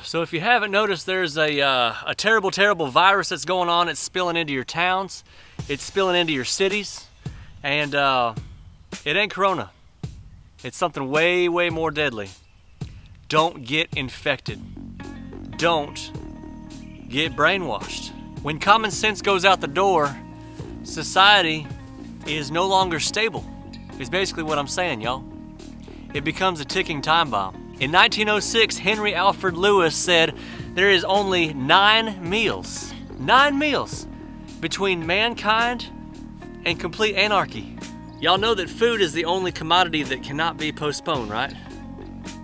So if you haven't noticed, there's a terrible, terrible virus that's going on. It's spilling into your towns. It's spilling into your cities. And it ain't corona. It's something way, way more deadly. Don't get infected. Don't get brainwashed. When common sense goes out the door, society is no longer stable, is basically what I'm saying, y'all. It becomes a ticking time bomb. In 1906, Henry Alfred Lewis said there is only 9 meals between mankind and complete anarchy. Y'all know that food is the only commodity that cannot be postponed, right?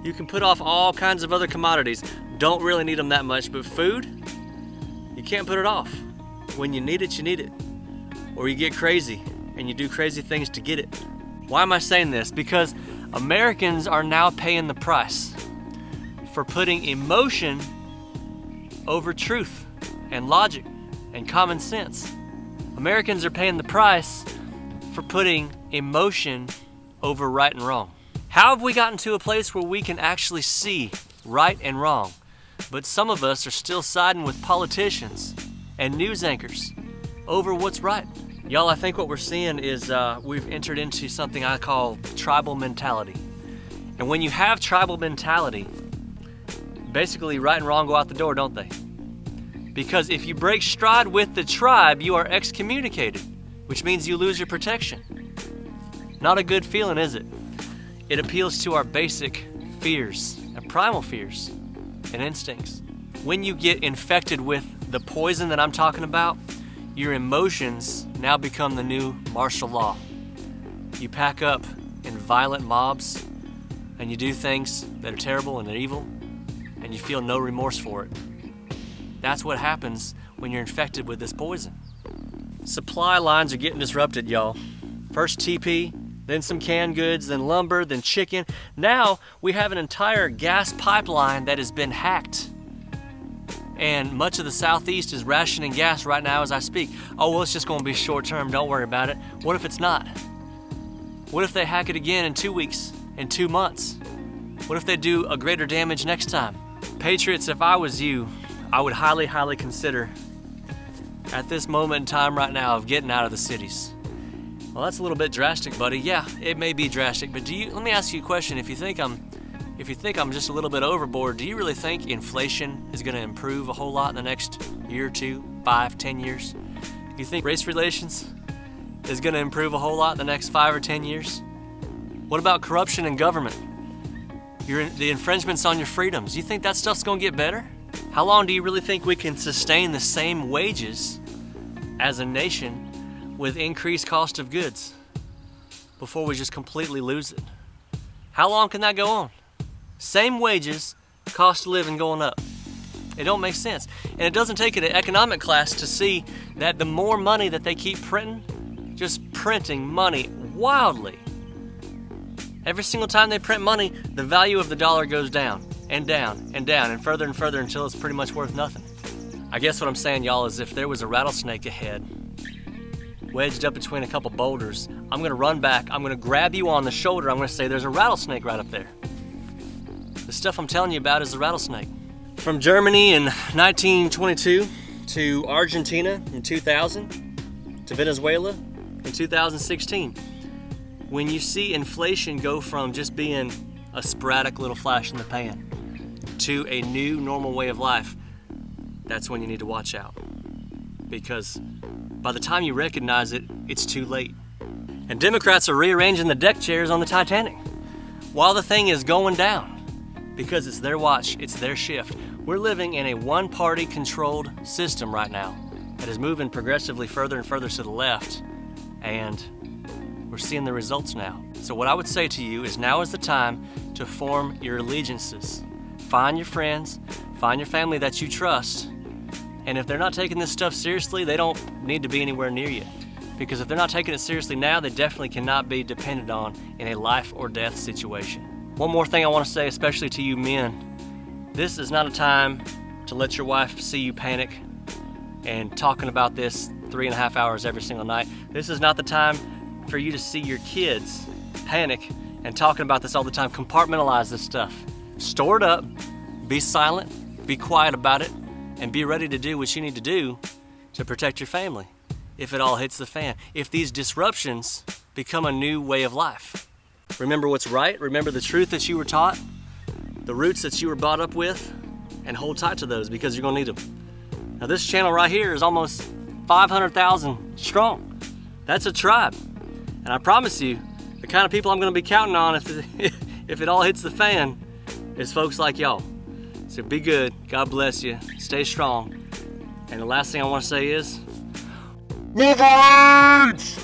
You can put off all kinds of other commodities. Don't really need them that much, but food, you can't put it off. When you need it, you need it. Or you get crazy and you do crazy things to get it. Why am I saying this? Because Americans are now paying the price for putting emotion over truth and logic and common sense. Americans are paying the price for putting emotion over right and wrong. How have we gotten to a place where we can actually see right and wrong, but some of us are still siding with politicians and news anchors over what's right? Y'all, I think what we're seeing is we've entered into something I call tribal mentality. And when you have tribal mentality, basically right and wrong go out the door, don't they? Because if you break stride with the tribe, you are excommunicated, which means you lose your protection. Not a good feeling, is it? It appeals to our basic fears and primal fears and instincts. When you get infected with the poison that I'm talking about, your emotions now become the new martial law. You pack up in violent mobs and you do things that are terrible and they're evil, and you feel no remorse for it. That's what happens when you're infected with this poison. Supply lines are getting disrupted, y'all. First TP, then some canned goods, then lumber, then chicken. Now we have an entire gas pipeline that has been hacked. And much of the Southeast is rationing gas right now as I speak. Oh, well, it's just gonna be short term, don't worry about it. What if it's not? What if they hack it again in 2 weeks, in 2 months? What if they do a greater damage next time? Patriots, if I was you, I would highly, highly consider at this moment in time right now of getting out of the cities. Well, that's a little bit drastic, buddy. Yeah, it may be drastic, but let me ask you a question. If you think I'm just a little bit overboard, do you really think inflation is gonna improve a whole lot in the next year or 2, 5, 10 years? You think race relations is gonna improve a whole lot in the next 5 or 10 years? What about corruption in government? The infringements on your freedoms, you think that stuff's gonna get better? How long do you really think we can sustain the same wages as a nation with increased cost of goods before we just completely lose it? How long can that go on? Same wages, cost of living going up. It don't make sense. And it doesn't take an economic class to see that the more money that they keep printing, just printing money wildly. Every single time they print money, the value of the dollar goes down and down and down and further until it's pretty much worth nothing. I guess what I'm saying, y'all, is if there was a rattlesnake ahead, wedged up between a couple boulders, I'm gonna run back, I'm gonna grab you on the shoulder, I'm gonna say there's a rattlesnake right up there. The stuff I'm telling you about is the rattlesnake. From Germany in 1922 to Argentina in 2000 to Venezuela in 2016. When you see inflation go from just being a sporadic little flash in the pan to a new normal way of life, that's when you need to watch out. Because by the time you recognize it, it's too late. And Democrats are rearranging the deck chairs on the Titanic while the thing is going down. Because it's their watch, it's their shift. We're living in a one-party controlled system right now that is moving progressively further and further to the left, and we're seeing the results now. So what I would say to you is now is the time to form your allegiances. Find your friends, find your family that you trust, and if they're not taking this stuff seriously, they don't need to be anywhere near you. Because if they're not taking it seriously now, they definitely cannot be depended on in a life or death situation. One more thing I want to say, especially to you men, this is not a time to let your wife see you panic and talking about this 3.5 hours every single night. This is not the time for you to see your kids panic and talking about this all the time. Compartmentalize this stuff. Store it up, be silent, be quiet about it, and be ready to do what you need to do to protect your family if it all hits the fan, if these disruptions become a new way of life. Remember what's right, remember the truth that you were taught, the roots that you were brought up with, and hold tight to those because you're gonna need them. Now this channel right here is almost 500,000 strong. That's a tribe. And I promise you, the kind of people I'm gonna be counting on if it all hits the fan is folks like y'all. So be good, God bless you, stay strong. And the last thing I wanna say is, Wolverines!